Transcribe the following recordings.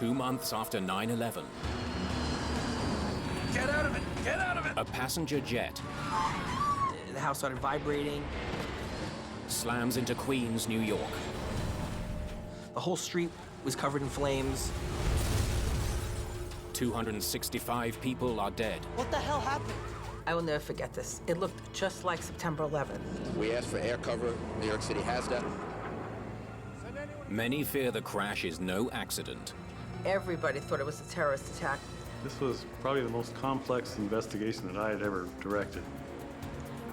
2 months after 9/11. Get out of it! Get out of it! A passenger jet The house started vibrating. slams into Queens, New York. The whole street was covered in flames. 265 people are dead. What the hell happened? I will never forget this. It looked just like September 11th. We asked for air cover. New York City has that. Many fear the crash is no accident. Everybody thought it was a terrorist attack. This was probably the most complex investigation that I had ever directed.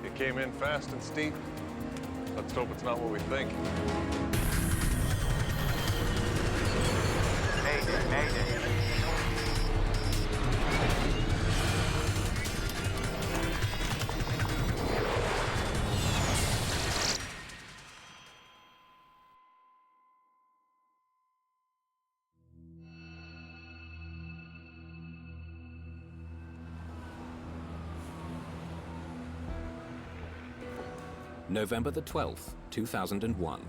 It came in fast and steep. Let's hope it's not what we think. Mayday, mayday. November the 12th, 2001.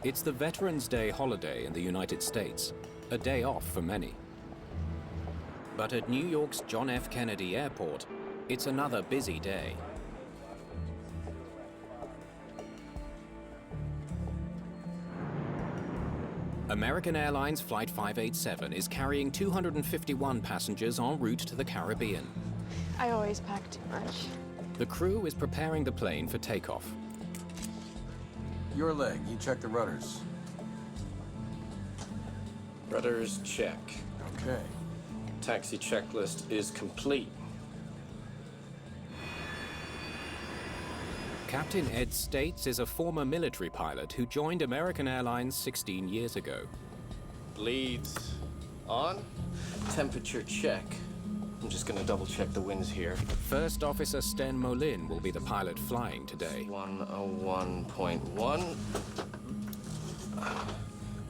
It's the Veterans Day holiday in the United States, a day off for many. But at New York's John F. Kennedy Airport, it's another busy day. American Airlines Flight 587 is carrying 251 passengers en route to the Caribbean. I always pack too much. The crew is preparing the plane for takeoff. Your leg. You check the rudders. Rudders check. Okay. Taxi checklist is complete. Captain Ed States is a former military pilot who joined American Airlines 16 years ago. Leads on. Temperature check. I'm just gonna double check the winds here. First Officer Sten Molin will be the pilot flying today. 101.1.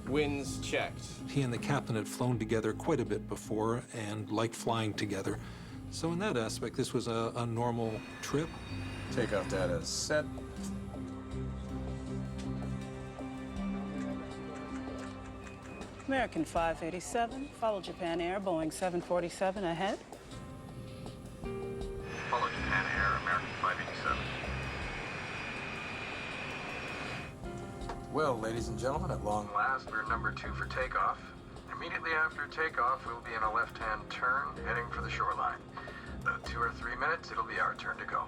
Winds checked. He and the captain had flown together quite a bit before and liked flying together. So in that aspect, this was a normal trip. Takeoff data is set. American 587, follow Japan Air, Boeing 747 ahead. Follow Japan Air, American 587. Well, ladies and gentlemen, at long last, we're number 2 for takeoff. Immediately after takeoff, we'll be in a left-hand turn, heading for the shoreline. About 2 or 3 minutes, it'll be our turn to go.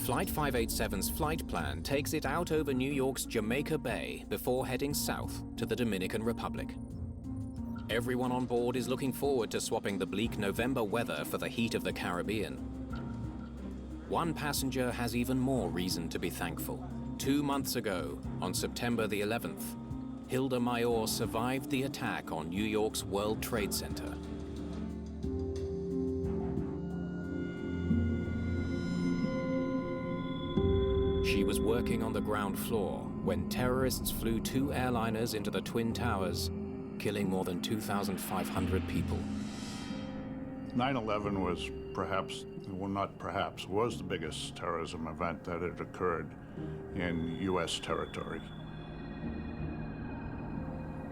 Flight 587's flight plan takes it out over New York's Jamaica Bay before heading south to the Dominican Republic. Everyone on board is looking forward to swapping the bleak November weather for the heat of the Caribbean. One passenger has even more reason to be thankful. 2 months ago, on September the 11th, Hilda Mayor survived the attack on New York's World Trade Center. She was working on the ground floor when terrorists flew 2 airliners into the Twin Towers, killing more than 2,500 people. 9/11 was perhaps, well, not perhaps, was the biggest terrorism event that had occurred in U.S. territory.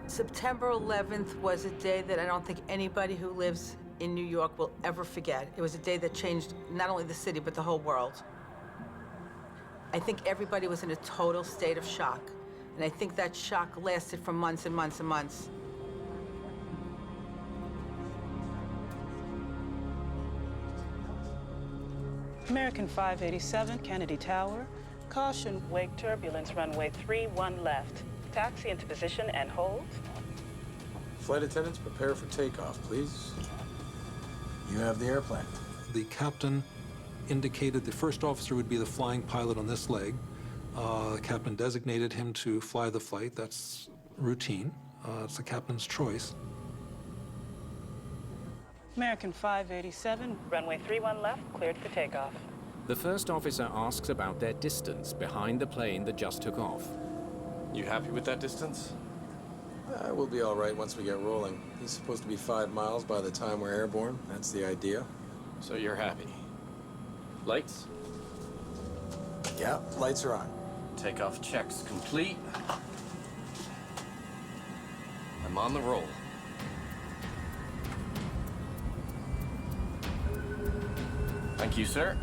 September 11th was a day that I don't think anybody who lives in New York will ever forget. It was a day that changed not only the city, but the whole world. I think everybody was in a total state of shock. And I think that shock lasted for months and months and months. American 587, Kennedy Tower. Caution, wake turbulence, runway 31 left. Taxi into position and hold. Flight attendants, prepare for takeoff, please. You have the airplane. The captain indicated the first officer would be the flying pilot on this leg. The captain designated him to fly the flight. That's routine. It's the captain's choice. American 587, runway 31 left, cleared for takeoff. The first officer asks about their distance behind the plane that just took off. You happy with that distance? We'll be all right once we get rolling. He's supposed to be 5 miles by the time we're airborne. That's the idea. So you're happy. Lights? Yeah, lights are on. Takeoff checks complete. I'm on the roll. Thank you, sir.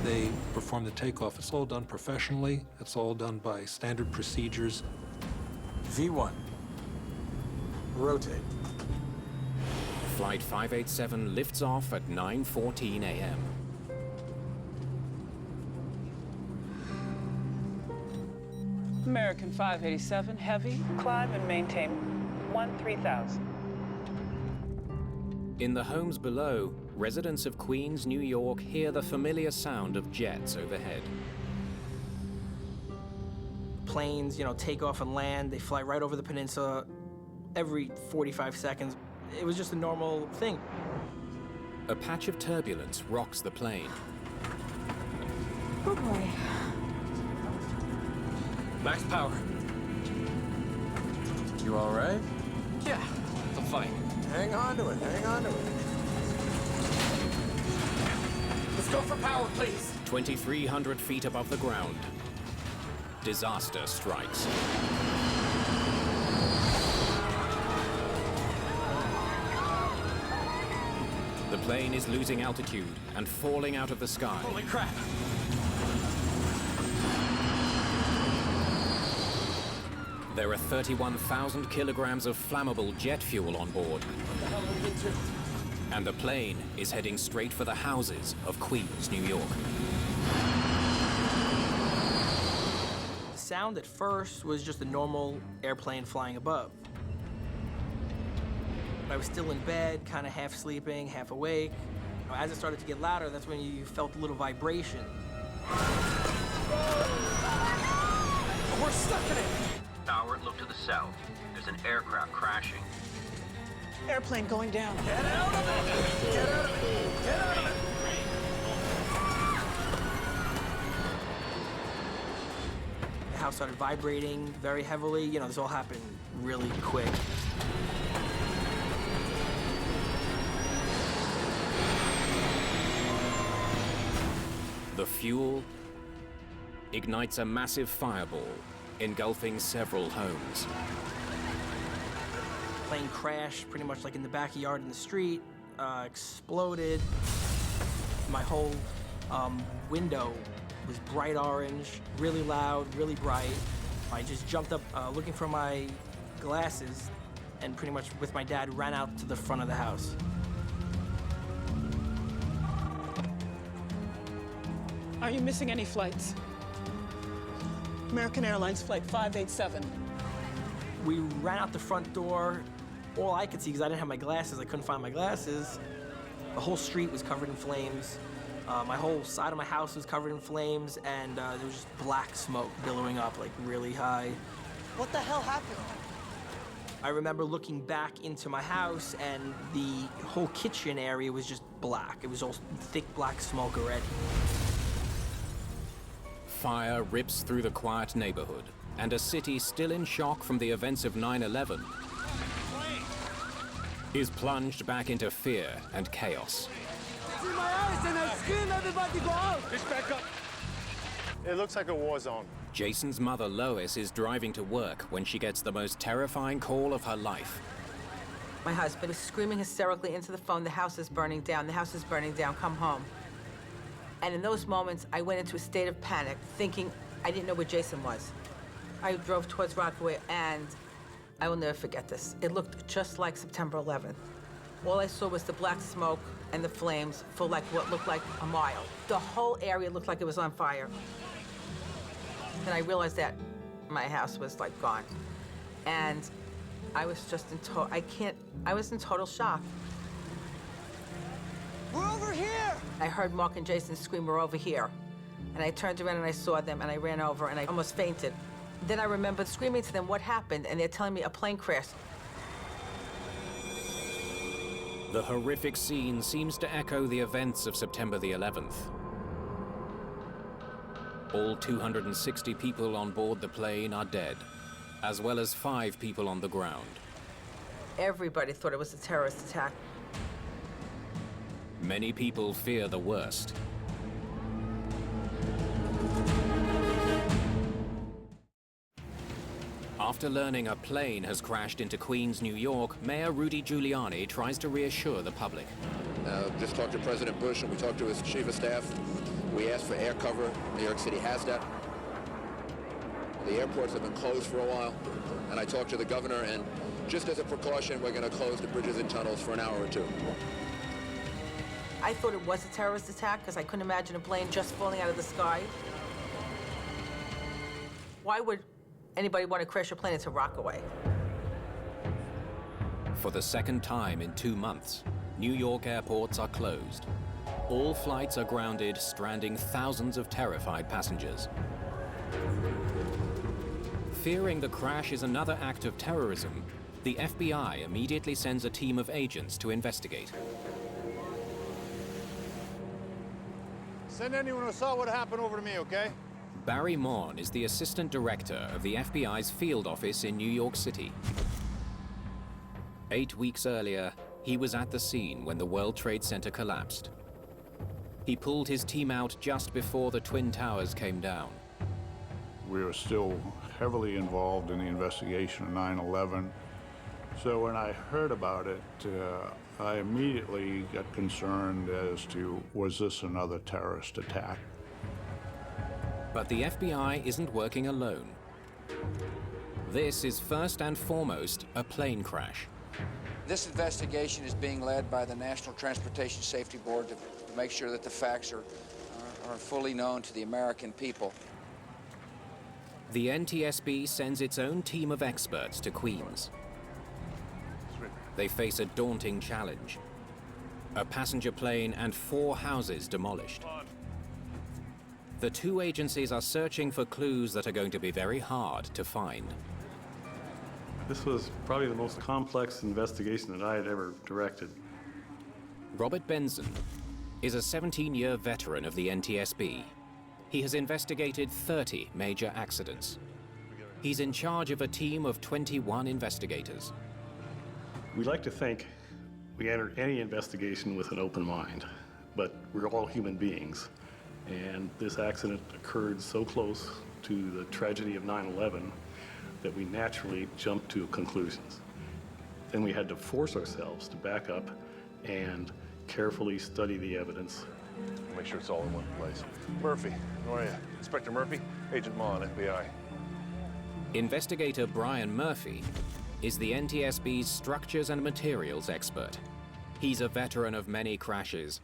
They perform the takeoff. It's all done professionally. It's all done by standard procedures. V1. Rotate. Flight 587 lifts off at 9:14 a.m. American 587 Heavy, climb and maintain 13,000. In the homes below, residents of Queens, New York hear the familiar sound of jets overhead. Planes, take off and land. They fly right over the peninsula every 45 seconds. It was just a normal thing. A patch of turbulence rocks the plane. Oh boy. Max power. You all right? Yeah, I'm fine. Hang on to it, hang on to it. Let's go for power, please. 2,300 feet above the ground. Disaster strikes. The plane is losing altitude and falling out of the sky. Holy crap. There are 31,000 kilograms of flammable jet fuel on board. What the hell are we into? And the plane is heading straight for the houses of Queens, New York. The sound at first was just a normal airplane flying above. I was still in bed, kind of half sleeping, half awake. As it started to get louder, that's when you felt a little vibration. We're stuck in it! Tower, look to the south. There's an aircraft crashing. Airplane going down. Get out of it! Get out of it! Get out of it! The house started vibrating very heavily. This all happened really quick. The fuel ignites a massive fireball, engulfing several homes. Plane crashed pretty much like in the backyard in the street, exploded. My whole window was bright orange, really loud, really bright. I just jumped up looking for my glasses and pretty much with my dad ran out to the front of the house. Are you missing any flights? American Airlines Flight 587. We ran out the front door. All I could see, because I didn't have my glasses, I couldn't find my glasses. The whole street was covered in flames. My whole side of my house was covered in flames, and there was just black smoke billowing up, like really high. What the hell happened? I remember looking back into my house, and the whole kitchen area was just black. It was all thick black smoke already. Fire rips through the quiet neighborhood, and a city still in shock from the events of 9/11 is plunged back into fear and chaos. See my eyes and I scream, everybody go out! Just back up. It looks like a war zone. Jason's mother, Lois, is driving to work when she gets the most terrifying call of her life. My husband was screaming hysterically into the phone, "The house is burning down, the house is burning down, come home." And in those moments, I went into a state of panic, thinking I didn't know where Jason was. I drove towards Rockaway, and I will never forget this. It looked just like September 11th. All I saw was the black smoke and the flames for like what looked like a mile. The whole area looked like it was on fire. Then I realized that my house was like gone. And I was just I was in total shock. We're over here! I heard Mark and Jason scream, "We're over here." And I turned around and I saw them and I ran over and I almost fainted. Then I remembered screaming to them, "What happened?" And they're telling me a plane crashed. The horrific scene seems to echo the events of September the 11th. All 260 people on board the plane are dead, as well as 5 people on the ground. Everybody thought it was a terrorist attack. Many people fear the worst. After learning a plane has crashed into Queens, New York, Mayor Rudy Giuliani tries to reassure the public. Just talked to President Bush, and we talked to his chief of staff. We asked for air cover. New York City has that. The airports have been closed for a while, and I talked to the governor, and just as a precaution, we're going to close the bridges and tunnels for an hour or two. I thought it was a terrorist attack because I couldn't imagine a plane just falling out of the sky. Why would anybody want to crash a plane into Rockaway? For the second time in 2 months, New York airports are closed. All flights are grounded, stranding thousands of terrified passengers. Fearing the crash is another act of terrorism, the FBI immediately sends a team of agents to investigate. Send anyone who saw what happened over to me, okay? Barry Morn is the assistant director of the FBI's field office in New York City. 8 weeks earlier, he was at the scene when the World Trade Center collapsed. He pulled his team out just before the Twin Towers came down. We were still heavily involved in the investigation of 9/11. So when I heard about it, I immediately got concerned as to, was this another terrorist attack? But the FBI isn't working alone. This is first and foremost a plane crash. This investigation is being led by the National Transportation Safety Board to make sure that the facts are fully known to the American people. The NTSB sends its own team of experts to Queens. They face a daunting challenge. A passenger plane and 4 houses demolished. The 2 agencies are searching for clues that are going to be very hard to find. This was probably the most complex investigation that I had ever directed. Robert Benson is a 17-year veteran of the NTSB. He has investigated 30 major accidents. He's in charge of a team of 21 investigators. We like to think we enter any investigation with an open mind, but we're all human beings. And this accident occurred so close to the tragedy of 9/11 that we naturally jumped to conclusions. Then we had to force ourselves to back up and carefully study the evidence. Make sure it's all in one place. Murphy, how are you? Inspector Murphy, Agent Mon, FBI. Investigator Brian Murphy is the NTSB's structures and materials expert. He's a veteran of many crashes,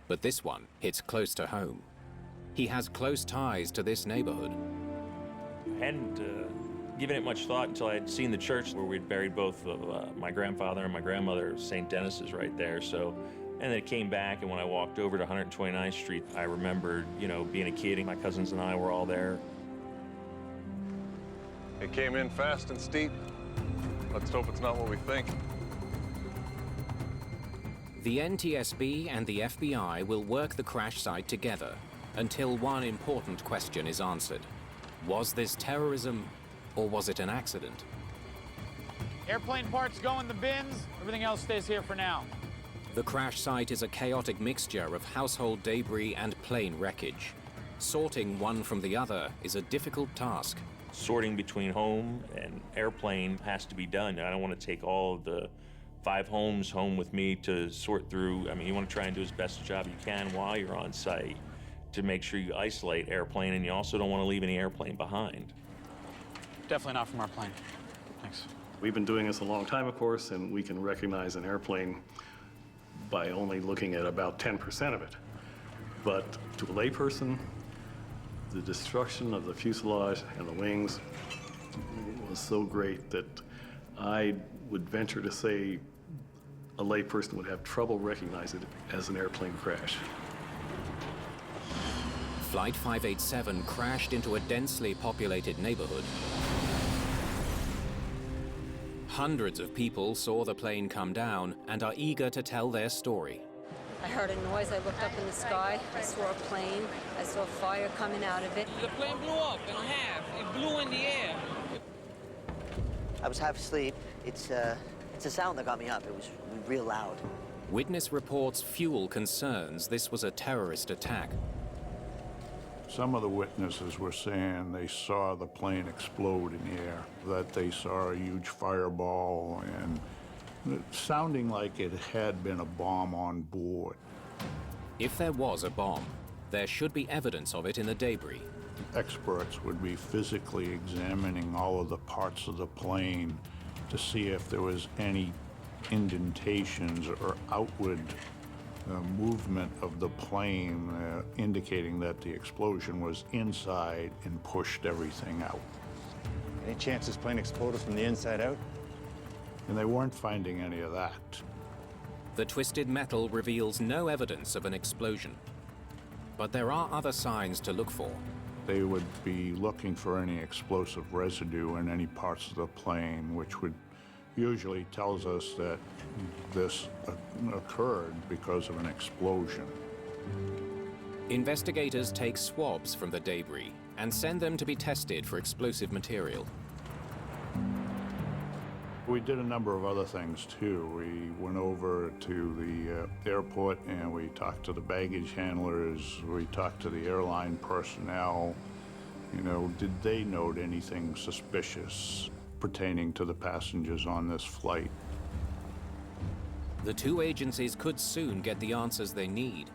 but this one hits close to home. He has close ties to this neighborhood. I hadn't given it much thought until I had seen the church where we'd buried both of my grandfather and my grandmother. St. Dennis is right there. So, and then it came back, and when I walked over to 129th Street, I remembered, being a kid, and my cousins and I were all there. It came in fast and steep. Let's hope it's not what we think. The NTSB and the FBI will work the crash site together until one important question is answered. Was this terrorism, or was it an accident? Airplane parts go in the bins. Everything else stays here for now. The crash site is a chaotic mixture of household debris and plane wreckage. Sorting one from the other is a difficult task. Sorting between home and airplane has to be done. I don't want to take all of the 5 homes home with me to sort through. I mean, you want to try and do as best a job you can while you're on site to make sure you isolate airplane, and you also don't want to leave any airplane behind. Definitely not from our plane. Thanks. We've been doing this a long time, of course, and we can recognize an airplane by only looking at about 10% of it. But to a layperson, the destruction of the fuselage and the wings was so great that I would venture to say a layperson would have trouble recognizing it as an airplane crash. Flight 587 crashed into a densely populated neighborhood. Hundreds of people saw the plane come down and are eager to tell their story. I heard a noise, I looked up in the sky, I saw a plane, I saw fire coming out of it. The plane blew up in half. It blew in the air. I was half asleep. It's a sound that got me up. It was real loud. Witness reports fuel concerns this was a terrorist attack. Some of the witnesses were saying they saw the plane explode in the air, that they saw a huge fireball, and sounding like it had been a bomb on board. If there was a bomb, there should be evidence of it in the debris. Experts would be physically examining all of the parts of the plane to see if there was any indentations or outward movement of the plane indicating that the explosion was inside and pushed everything out. Any chance this plane exploded from the inside out? And they weren't finding any of that. The twisted metal reveals no evidence of an explosion. But there are other signs to look for. They would be looking for any explosive residue in any parts of the plane, which would usually tells us that this occurred because of an explosion. Investigators take swabs from the debris and send them to be tested for explosive material. We did a number of other things too. We went over to the airport and we talked to the baggage handlers. We talked to the airline personnel. You know, did they note anything suspicious pertaining to the passengers on this flight? The two agencies could soon get the answers they need.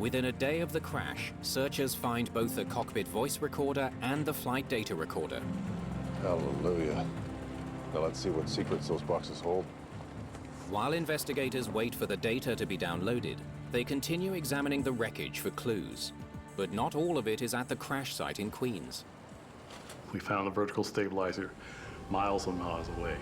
Within a day of the crash, searchers find both the cockpit voice recorder and the flight data recorder. Hallelujah. Now let's see what secrets those boxes hold. While investigators wait for the data to be downloaded, they continue examining the wreckage for clues. But not all of it is at the crash site in Queens. We found a vertical stabilizer miles and miles away.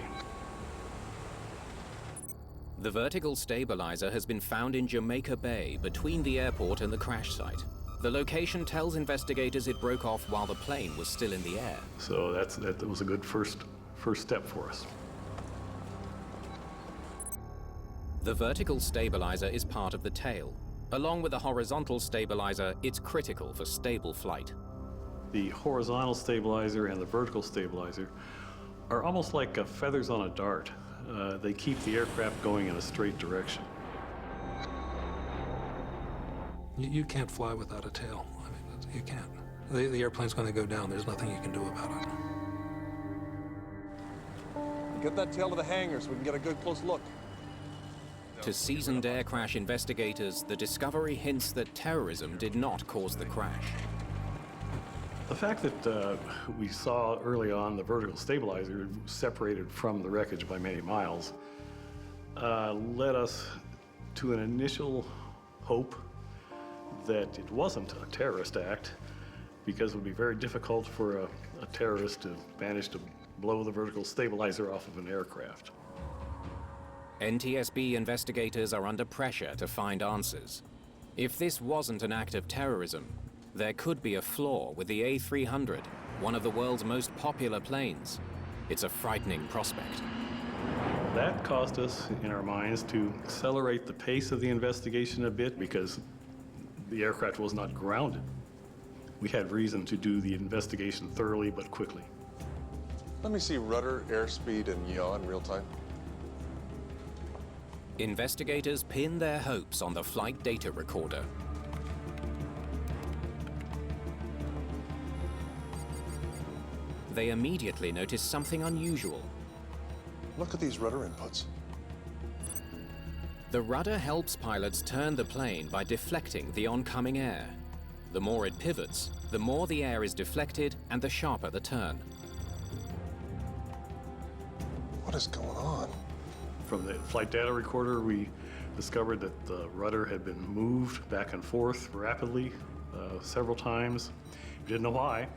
The vertical stabilizer has been found in Jamaica Bay, between the airport and the crash site. The location tells investigators it broke off while the plane was still in the air. So that was a good first step for us. The vertical stabilizer is part of the tail. Along with the horizontal stabilizer, it's critical for stable flight. The horizontal stabilizer and the vertical stabilizer are almost like feathers on a dart. They keep the aircraft going in a straight direction. You can't fly without a tail. I mean, you can't. The airplane's going to go down. There's nothing you can do about it. Get that tail to the hangar so we can get a good close look. To seasoned air crash investigators, the discovery hints that terrorism did not cause the crash. The fact that we saw early on the vertical stabilizer separated from the wreckage by many miles led us to an initial hope that it wasn't a terrorist act, because it would be very difficult for a terrorist to manage to blow the vertical stabilizer off of an aircraft. NTSB investigators are under pressure to find answers. If this wasn't an act of terrorism, there could be a flaw with the A300, one of the world's most popular planes. It's a frightening prospect. That caused us, in our minds, to accelerate the pace of the investigation a bit, because the aircraft was not grounded. We had reason to do the investigation thoroughly but quickly. Let me see rudder, airspeed, and yaw in real time. Investigators pin their hopes on the flight data recorder. They immediately notice something unusual. Look at these rudder inputs. The rudder helps pilots turn the plane by deflecting the oncoming air. The more it pivots, the more the air is deflected and the sharper the turn. What is going on? From the flight data recorder, we discovered that the rudder had been moved back and forth rapidly several times. We didn't know why.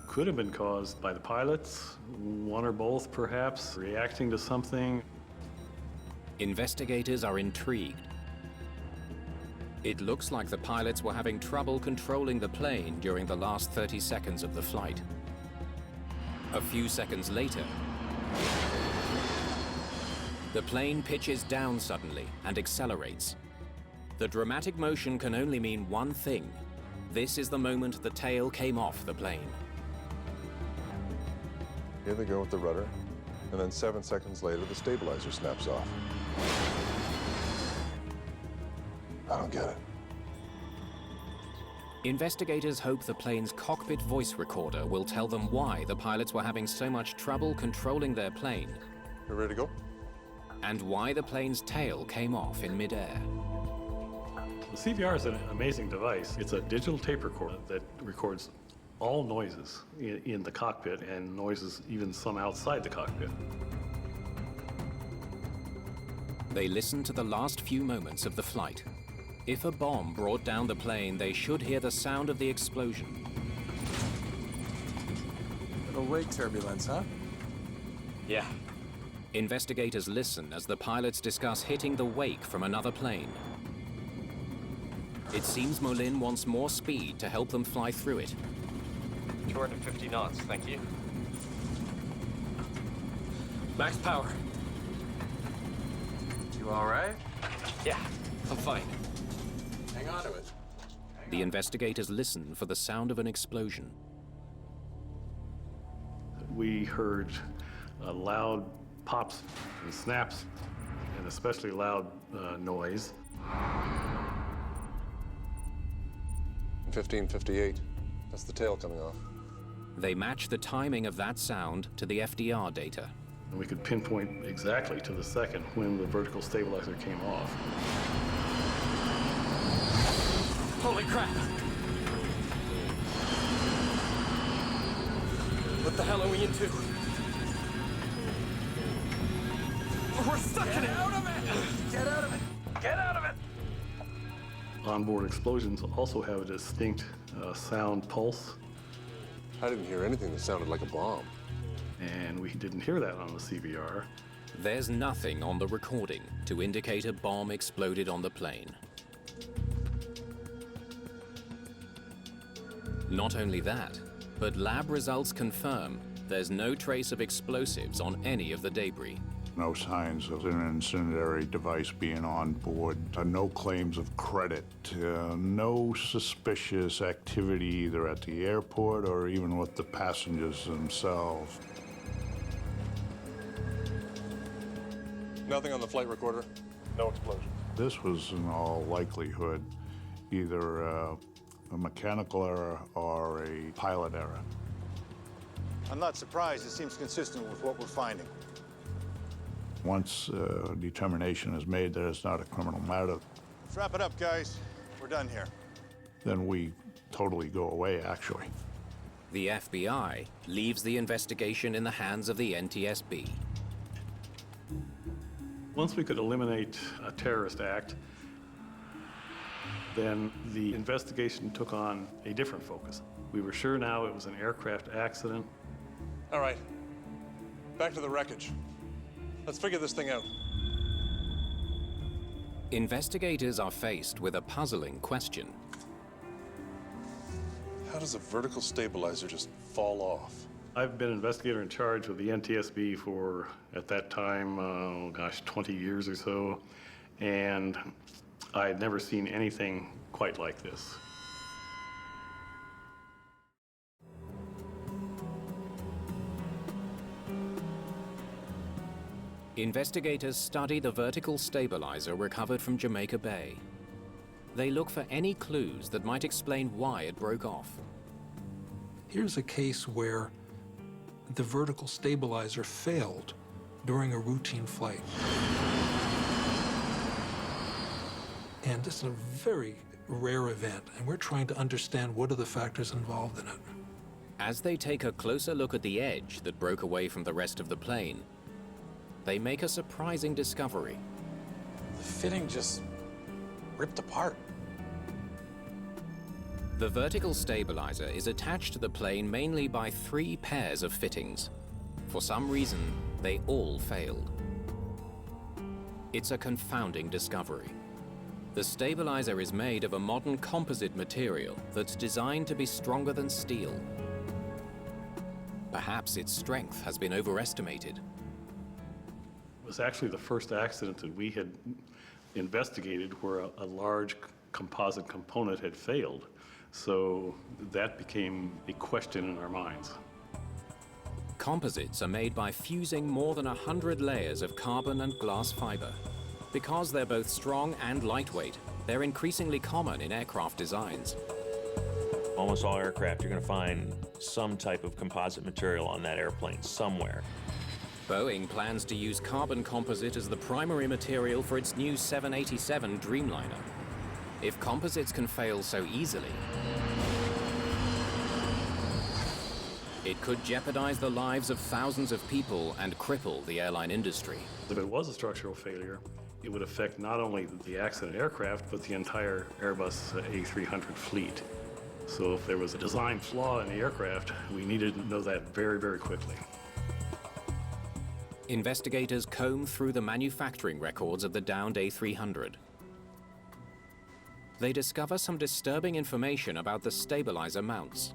Could have been caused by the pilots, one or both perhaps, reacting to something. Investigators are intrigued. It looks like the pilots were having trouble controlling the plane during the last 30 seconds of the flight. A few seconds later, the plane pitches down suddenly and accelerates. The dramatic motion can only mean one thing. This is the moment the tail came off the plane. Here they go with the rudder, and then 7 seconds later, the stabilizer snaps off. I don't get it. Investigators hope the plane's cockpit voice recorder will tell them why the pilots were having so much trouble controlling their plane. You ready to go? And why the plane's tail came off in midair. The CVR is an amazing device. It's a digital tape recorder that records all noises in the cockpit and noises even some outside the cockpit. They listen to the last few moments of the flight. If a bomb brought down the plane, they should hear the sound of the explosion. Little wake turbulence, huh? Yeah. Investigators listen as the pilots discuss hitting the wake from another plane. It seems Molin wants more speed to help them fly through it. 250 knots, thank you. Max power. You all right? Yeah, I'm fine. Hang on to it. The investigators listen for the sound of an explosion. We heard loud pops and snaps, and especially loud noise. 1558. That's the tail coming off. They match the timing of that sound to the FDR data. And we could pinpoint exactly to the second when the vertical stabilizer came off. Holy crap! What the hell are we into? We're stuck in it! Get out of it! Get out of it! Get out of it! Onboard explosions also have a distinct sound pulse. I didn't hear anything that sounded like a bomb. And we didn't hear that on the CVR. There's nothing on the recording to indicate a bomb exploded on the plane. Not only that, but lab results confirm there's no trace of explosives on any of the debris. No signs of an incendiary device being on board, no claims of credit, no suspicious activity either at the airport or even with the passengers themselves. Nothing on the flight recorder? No explosion. This was in all likelihood either a mechanical error or a pilot error. I'm not surprised. It seems consistent with what we're finding. Once determination is made that it's not a criminal matter, Let's wrap it up, guys. We're done here. then we totally go away, actually. The FBI leaves the investigation in the hands of the NTSB. Once we could eliminate a terrorist act, then the investigation took on a different focus. We were sure now it was an aircraft accident. All right. Back to the wreckage. Let's figure this thing out. Investigators are faced with a puzzling question. How does a vertical stabilizer just fall off? I've been investigator in charge with the NTSB for, at that time, 20 years or so, and I had never seen anything quite like this. Investigators study the vertical stabilizer recovered from Jamaica Bay. They look for any clues that might explain why it broke off. Here's a case where the vertical stabilizer failed during a routine flight. And this is a very rare event, and we're trying to understand what are the factors involved in it. As they take a closer look at the edge that broke away from the rest of the plane, they make a surprising discovery. The fitting just ripped apart. The vertical stabilizer is attached to the plane mainly by 3 pairs of fittings. For some reason, they all failed. It's a confounding discovery. The stabilizer is made of a modern composite material that's designed to be stronger than steel. Perhaps its strength has been overestimated. It was actually the first accident that we had investigated where a large composite component had failed. So that became a question in our minds. Composites are made by fusing more than 100 layers of carbon and glass fiber. Because they're both strong and lightweight, they're increasingly common in aircraft designs. Almost all aircraft, you're going to find some type of composite material on that airplane somewhere. Boeing plans to use carbon composite as the primary material for its new 787 Dreamliner. If composites can fail so easily, it could jeopardize the lives of thousands of people and cripple the airline industry. If it was a structural failure, it would affect not only the accident aircraft, but the entire Airbus A300 fleet. So if there was a design flaw in the aircraft, we needed to know that very, very quickly. Investigators comb through the manufacturing records of the downed A300. They discover some disturbing information about the stabilizer mounts.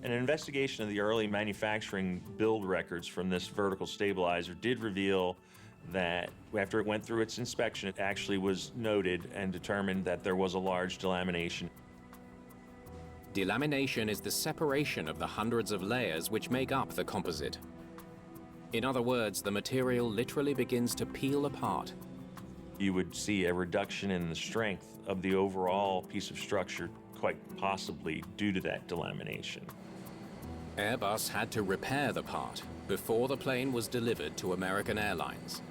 An investigation of the early manufacturing build records from this vertical stabilizer did reveal that after it went through its inspection, it actually was noted and determined that there was a large delamination. Delamination is the separation of the hundreds of layers which make up the composite. In other words, the material literally begins to peel apart. You would see a reduction in the strength of the overall piece of structure, quite possibly due to that delamination. Airbus had to repair the part before the plane was delivered to American Airlines.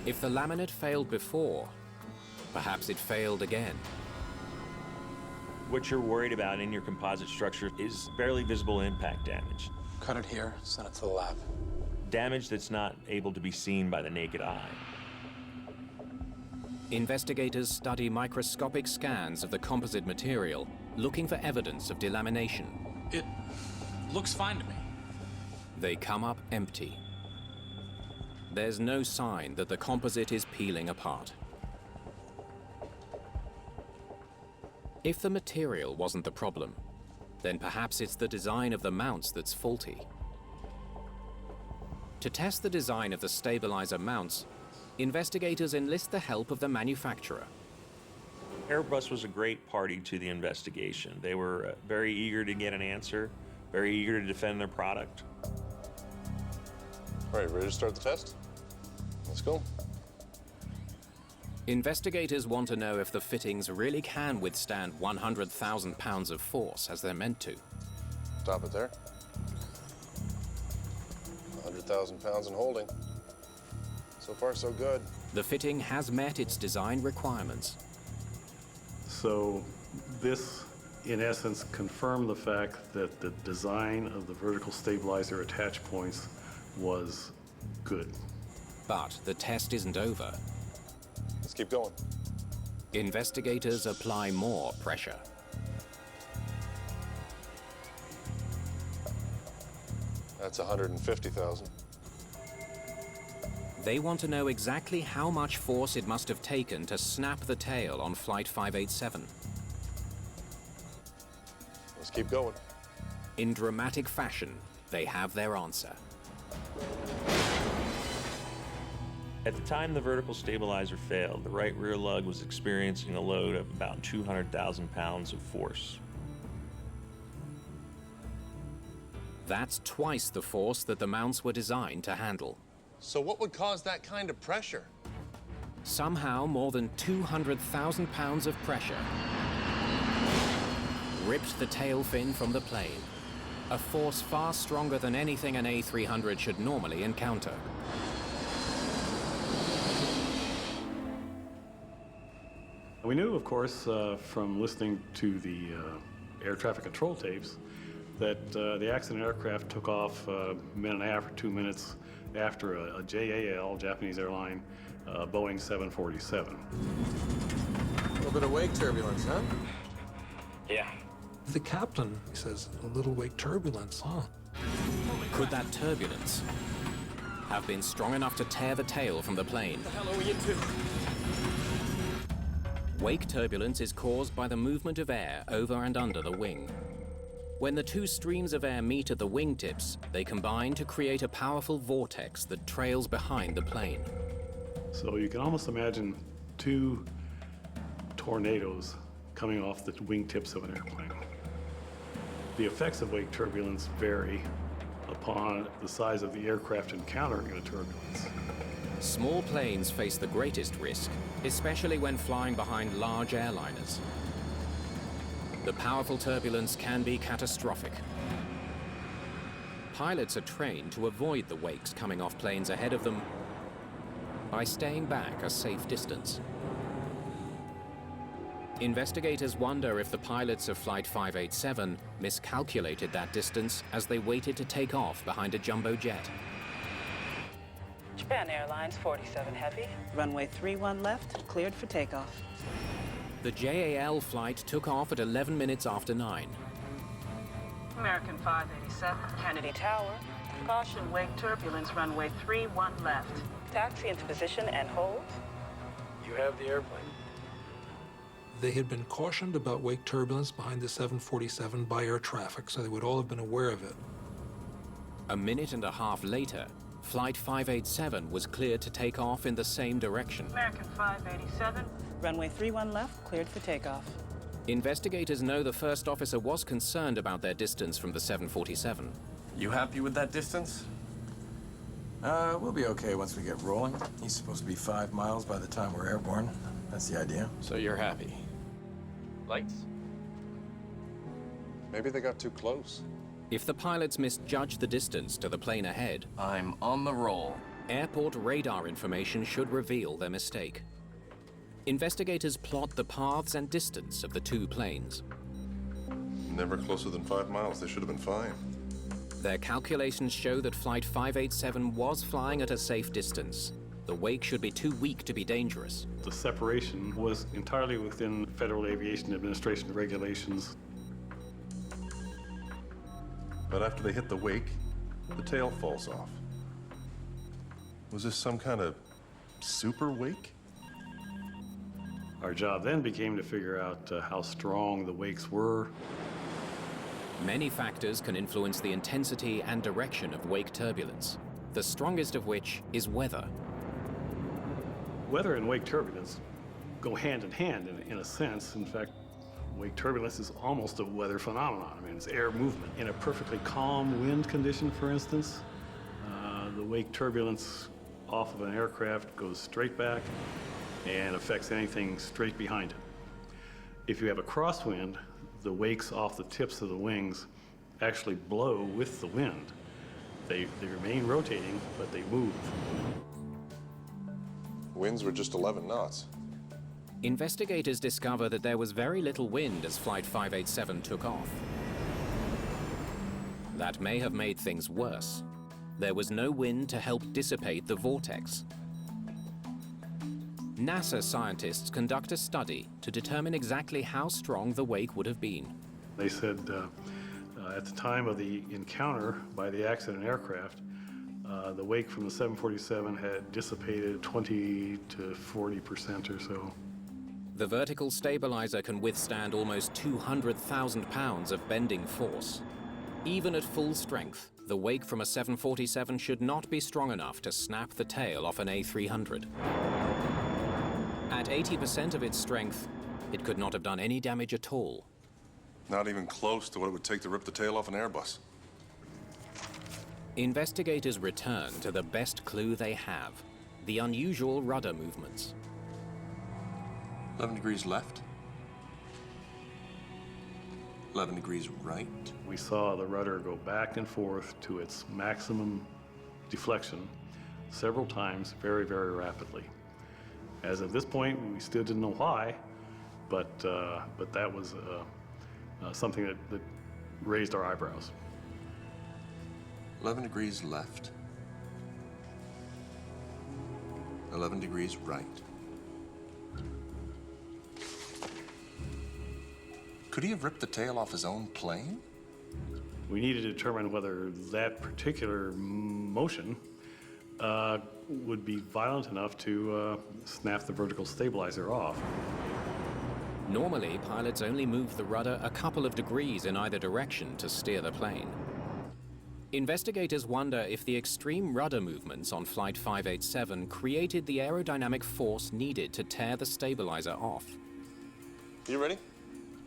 If the laminate failed before, perhaps it failed again. What you're worried about in your composite structure is barely visible impact damage. Cut it here, send it to the lab. Damage that's not able to be seen by the naked eye. Investigators study microscopic scans of the composite material, looking for evidence of delamination. It looks fine to me. They come up empty. There's no sign that the composite is peeling apart. If the material wasn't the problem, then perhaps it's the design of the mounts that's faulty. To test the design of the stabilizer mounts, investigators enlist the help of the manufacturer. Airbus was a great party to the investigation. They were very eager to get an answer, very eager to defend their product. All right, ready to start the test? Let's go. Investigators want to know if the fittings really can withstand 100,000 pounds of force as they're meant to. Stop it there. 100,000 pounds in holding. So far, so good. The fitting has met its design requirements. So this, in essence, confirmed the fact that the design of the vertical stabilizer attach points was good. But the test isn't over. Let's keep going. Investigators apply more pressure. That's 150,000. They want to know exactly how much force it must have taken to snap the tail on Flight 587. Let's keep going. In dramatic fashion, they have their answer. At the time the vertical stabilizer failed, the right rear lug was experiencing a load of about 200,000 pounds of force. That's twice the force that the mounts were designed to handle. So what would cause that kind of pressure? Somehow, more than 200,000 pounds of pressure ripped the tail fin from the plane, a force far stronger than anything an A300 should normally encounter. We knew, of course, from listening to the air traffic control tapes that the accident aircraft took off a minute and a half or 2 minutes after a JAL, Japanese airline, Boeing 747. A little bit of wake turbulence, huh? Yeah. The captain says, a little wake turbulence, huh? Could that turbulence have been strong enough to tear the tail from the plane? What the hell are we into? Wake turbulence is caused by the movement of air over and under the wing. When the two streams of air meet at the wingtips, they combine to create a powerful vortex that trails behind the plane. So you can almost imagine two tornadoes coming off the wingtips of an airplane. The effects of wake turbulence vary upon the size of the aircraft encountering the turbulence. Small planes face the greatest risk, especially when flying behind large airliners. The powerful turbulence can be catastrophic. Pilots are trained to avoid the wakes coming off planes ahead of them by staying back a safe distance. Investigators wonder if the pilots of Flight 587 miscalculated that distance as they waited to take off behind a jumbo jet. Japan Airlines 47 Heavy, runway 31 left, cleared for takeoff. The JAL flight took off at 11 minutes after 9. American 587, Kennedy Tower. Caution, wake turbulence, runway 31 left. Taxi into position and hold. You have the airplane. They had been cautioned about wake turbulence behind the 747 by air traffic, so they would all have been aware of it. A minute and a half later, Flight 587 was cleared to take off in the same direction. American 587, runway 31 left, cleared for takeoff. Investigators know the first officer was concerned about their distance from the 747. You happy with that distance? We'll be okay once we get rolling. He's supposed to be 5 miles by the time we're airborne. That's the idea. So you're happy? Lights? Maybe they got too close. If the pilots misjudged the distance to the plane ahead, I'm on the roll. Airport radar information should reveal their mistake. Investigators plot the paths and distance of the two planes. Never closer than 5 miles. They should have been fine. Their calculations show that Flight 587 was flying at a safe distance. The wake should be too weak to be dangerous. The separation was entirely within Federal Aviation Administration regulations. But after they hit the wake, the tail falls off. Was this some kind of super wake? Our job then became to figure out how strong the wakes were. Many factors can influence the intensity and direction of wake turbulence, the strongest of which is weather. Weather and wake turbulence go hand in hand in a sense. In fact, wake turbulence is almost a weather phenomenon. I mean, it's air movement. In a perfectly calm wind condition, for instance, the wake turbulence off of an aircraft goes straight back and affects anything straight behind it. If you have a crosswind, the wakes off the tips of the wings actually blow with the wind. They remain rotating, but they move. Winds were just 11 knots. Investigators discover that there was very little wind as Flight 587 took off. That may have made things worse. There was no wind to help dissipate the vortex. NASA scientists conduct a study to determine exactly how strong the wake would have been. They said at the time of the encounter by the accident aircraft, the wake from the 747 had dissipated 20 to 40% or so. The vertical stabilizer can withstand almost 200,000 pounds of bending force. Even at full strength, the wake from a 747 should not be strong enough to snap the tail off an A300. At 80% of its strength, it could not have done any damage at all. Not even close to what it would take to rip the tail off an Airbus. Investigators return to the best clue they have, the unusual rudder movements. 11 degrees left. 11 degrees right. We saw the rudder go back and forth to its maximum deflection several times very, very rapidly. As of this point, we still didn't know why, but that was something that raised our eyebrows. 11 degrees left. 11 degrees right. Could he have ripped the tail off his own plane? We needed to determine whether that particular motion would be violent enough to snap the vertical stabilizer off. Normally, pilots only move the rudder a couple of degrees in either direction to steer the plane. Investigators wonder if the extreme rudder movements on Flight 587 created the aerodynamic force needed to tear the stabilizer off. You ready?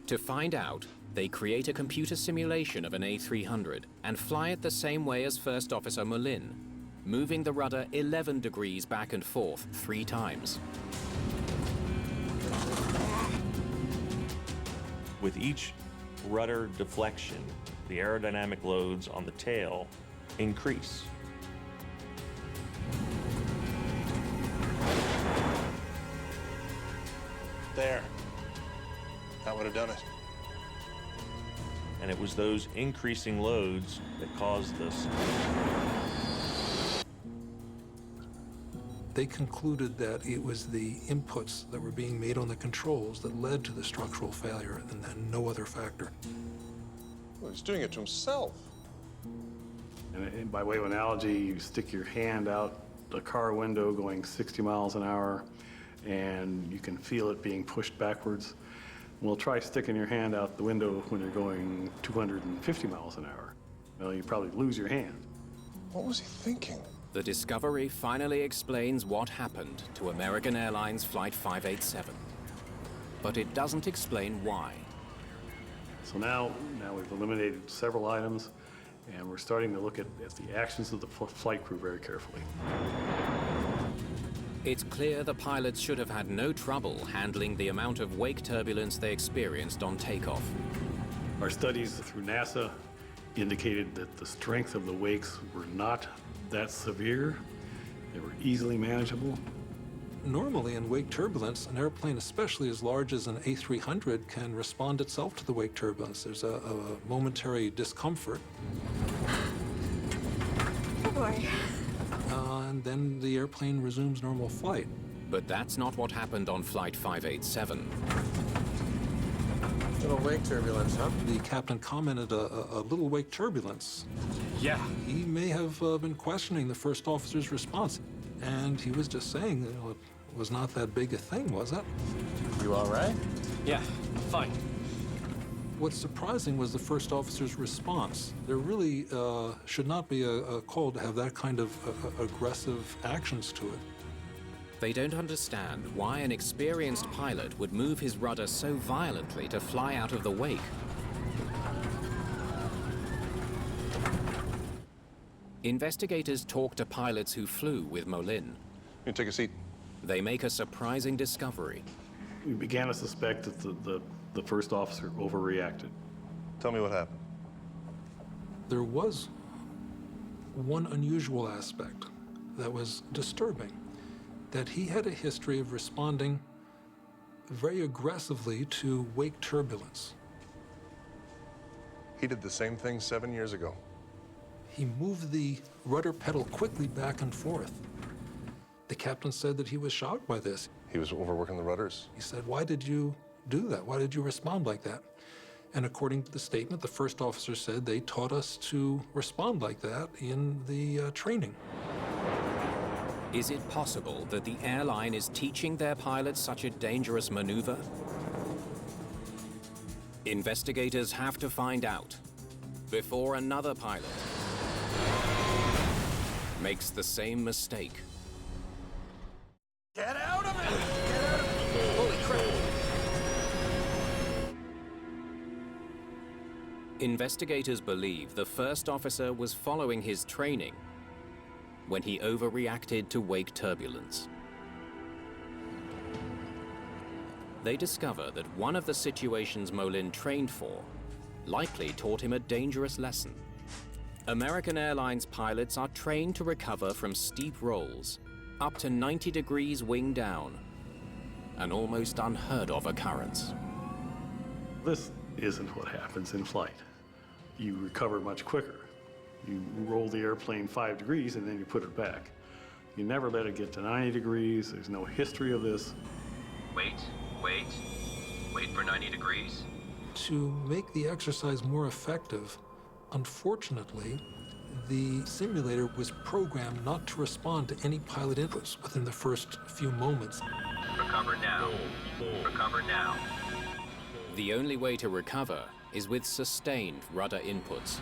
To find out, they create a computer simulation of an A300 and fly it the same way as First Officer Mullin, moving the rudder 11 degrees back and forth 3 times. With each rudder deflection, the aerodynamic loads on the tail increase. There. That would have done it. And it was those increasing loads that caused this. They concluded that it was the inputs that were being made on the controls that led to the structural failure and no other factor. Well, he's doing it to himself. And by way of analogy, you stick your hand out the car window going 60 miles an hour, and you can feel it being pushed backwards. Well, try sticking your hand out the window when you're going 250 miles an hour. Well, you probably lose your hand. What was he thinking? The discovery finally explains what happened to American Airlines Flight 587. But it doesn't explain why. So now we've eliminated several items, and we're starting to look at the actions of the flight crew very carefully. It's clear the pilots should have had no trouble handling the amount of wake turbulence they experienced on takeoff. Our studies through NASA indicated that the strength of the wakes were not that severe. They were easily manageable. Normally in wake turbulence, an airplane, especially as large as an A300, can respond itself to the wake turbulence. There's a momentary discomfort. Oh boy. And then the airplane resumes normal flight. But that's not what happened on Flight 587. Little wake turbulence, huh? The captain commented a little wake turbulence. Yeah. He may have been questioning the first officer's response. And he was just saying, you know, it was not that big a thing, was it? You all right? Yeah, fine. What's surprising was the first officer's response. There really should not be a call to have that kind of aggressive actions to it. They don't understand why an experienced pilot would move his rudder so violently to fly out of the wake. Investigators talk to pilots who flew with Molin. You take a seat. They make a surprising discovery. We began to suspect that the first officer overreacted. Tell me what happened. There was one unusual aspect that was disturbing, that he had a history of responding very aggressively to wake turbulence. He did the same thing 7 years ago. He moved the rudder pedal quickly back and forth. The captain said that he was shocked by this. He was overworking the rudders. He said, "Why did you do that? Why did you respond like that?" And according to the statement, the first officer said they taught us to respond like that in the training. Is it possible that the airline is teaching their pilots such a dangerous maneuver? Investigators have to find out before another pilot makes the same mistake. Get out of it! Holy crap! Investigators believe the first officer was following his training when he overreacted to wake turbulence. They discover that one of the situations Molin trained for likely taught him a dangerous lesson. American Airlines pilots are trained to recover from steep rolls, up to 90 degrees wing down, an almost unheard of occurrence. This isn't what happens in flight. You recover much quicker. You roll the airplane 5 degrees and then you put it back. You never let it get to 90 degrees. There's no history of this. Wait for 90 degrees. To make the exercise more effective, unfortunately, the simulator was programmed not to respond to any pilot inputs within the first few moments. Recover now. Recover now. The only way to recover is with sustained rudder inputs.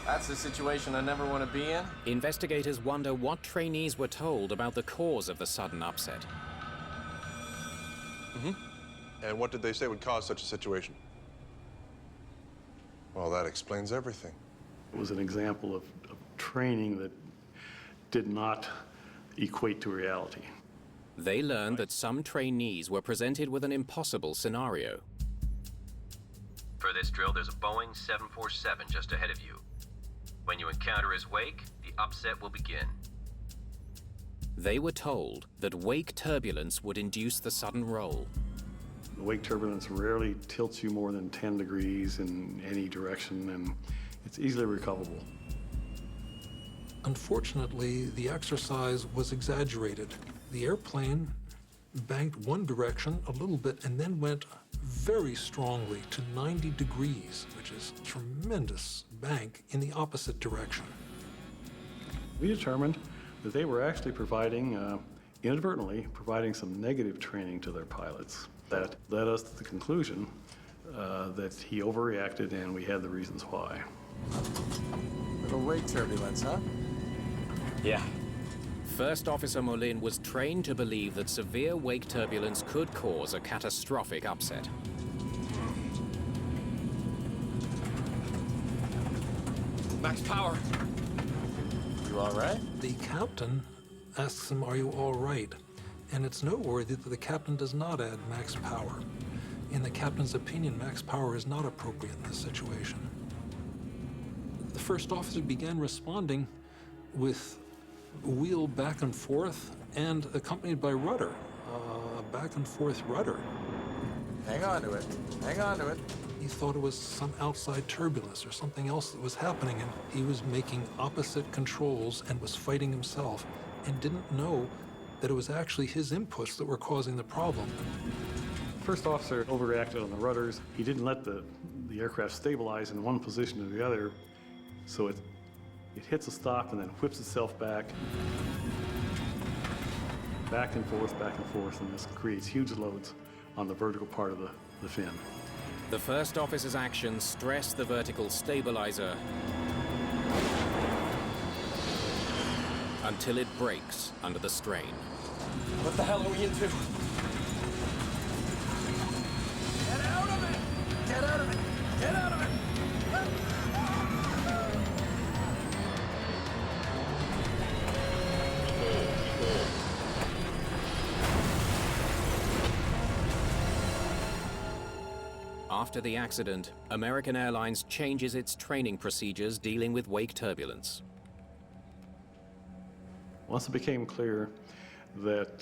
That's a situation I never want to be in. Investigators wonder what trainees were told about the cause of the sudden upset. And what did they say would cause such a situation? Well, that explains everything. It was an example of training that did not equate to reality. They learned that some trainees were presented with an impossible scenario. For this drill, there's a Boeing 747 just ahead of you. When you encounter his wake, the upset will begin. They were told that wake turbulence would induce the sudden roll. The wake turbulence rarely tilts you more than 10 degrees in any direction, and it's easily recoverable. Unfortunately, the exercise was exaggerated. The airplane banked one direction a little bit and then went very strongly to 90 degrees, which is a tremendous bank in the opposite direction. We determined that they were actually providing, inadvertently, providing some negative training to their pilots. That led us to the conclusion that he overreacted, and we had the reasons why. Little wake turbulence, huh? Yeah. First Officer Molin was trained to believe that severe wake turbulence could cause a catastrophic upset. Max power. You all right? The captain asks him, "Are you all right?" And it's noteworthy that the captain does not add max power. In the captain's opinion, max power is not appropriate in this situation. The first officer began responding with wheel back and forth and accompanied by rudder, back and forth rudder. Hang on to it. Hang on to it. He thought it was some outside turbulence or something else that was happening, and he was making opposite controls and was fighting himself and didn't know that it was actually his inputs that were causing the problem. First officer overreacted on the rudders. He didn't let the aircraft stabilize in one position or the other, so it hits a stop and then whips itself back and forth, and this creates huge loads on the vertical part of the fin. The first officer's actions stressed the vertical stabilizer until it breaks under the strain. What the hell are we into? Get out of it! Get out of it! Get out of it! After the accident, American Airlines changes its training procedures dealing with wake turbulence. Once it became clear that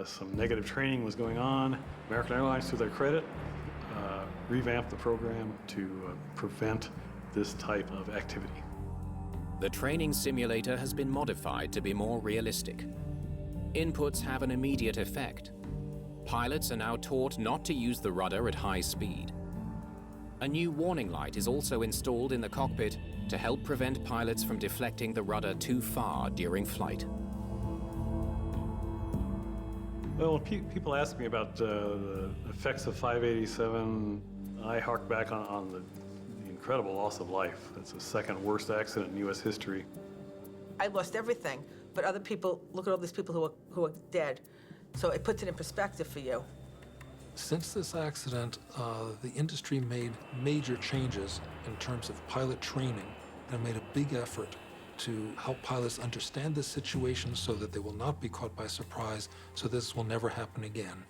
some negative training was going on, American Airlines, to their credit, revamped the program to prevent this type of activity. The training simulator has been modified to be more realistic. Inputs have an immediate effect. Pilots are now taught not to use the rudder at high speed. A new warning light is also installed in the cockpit to help prevent pilots from deflecting the rudder too far during flight. Well, when people ask me about the effects of 587, I hark back on the incredible loss of life. It's the second worst accident in U.S. history. I lost everything, but other people, look at all these people who are dead. So it puts it in perspective for you. Since this accident, the industry made major changes in terms of pilot training and made a big effort to help pilots understand this situation so that they will not be caught by surprise, so this will never happen again.